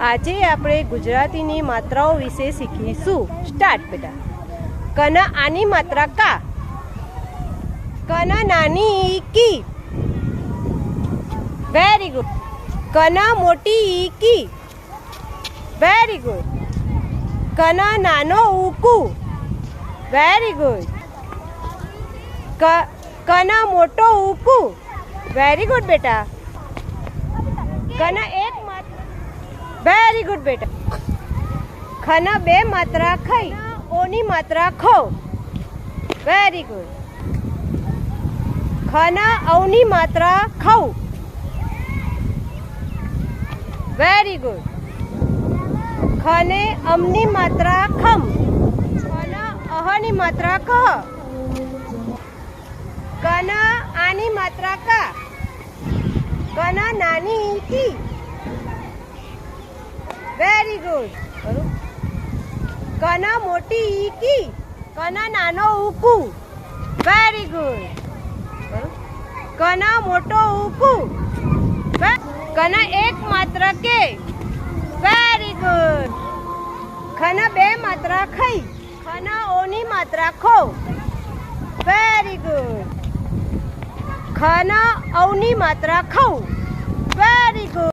આજે આપણે ગુજરાતીની માત્રાઓ વિશે શીખીશું. સ્ટાર્ટ બેટા. કના આની માત્રા કા, કના નાની કી. Very good. કના મોટી કી. Very good. કના નાનો ઉકુ. Very good. કના મોટો ઉકુ. વેરી ગુડ બેટા. કના એક વેરી ગુડ બેટા. ખના બે માત્રા ખઈ, ઓની માત્રા ખો. Very good. ખના ઔની માત્રા ખઉ. Very good. ખને અમની માત્રા ખમ. ખના અહની માત્રા કહ. કના આની માત્રા કા. કના નાની કી. Very good. કના મોટી કી. કના નાનો ઉકુ. Very good. કના મોટો ઉકુ. કના એક માત્ર કે. Very good. ખના બે માત્રા ખઈ. ખના ઓની માત્રા ખો. Very good. ખના ઔની માત્રા ખઉ. Very good.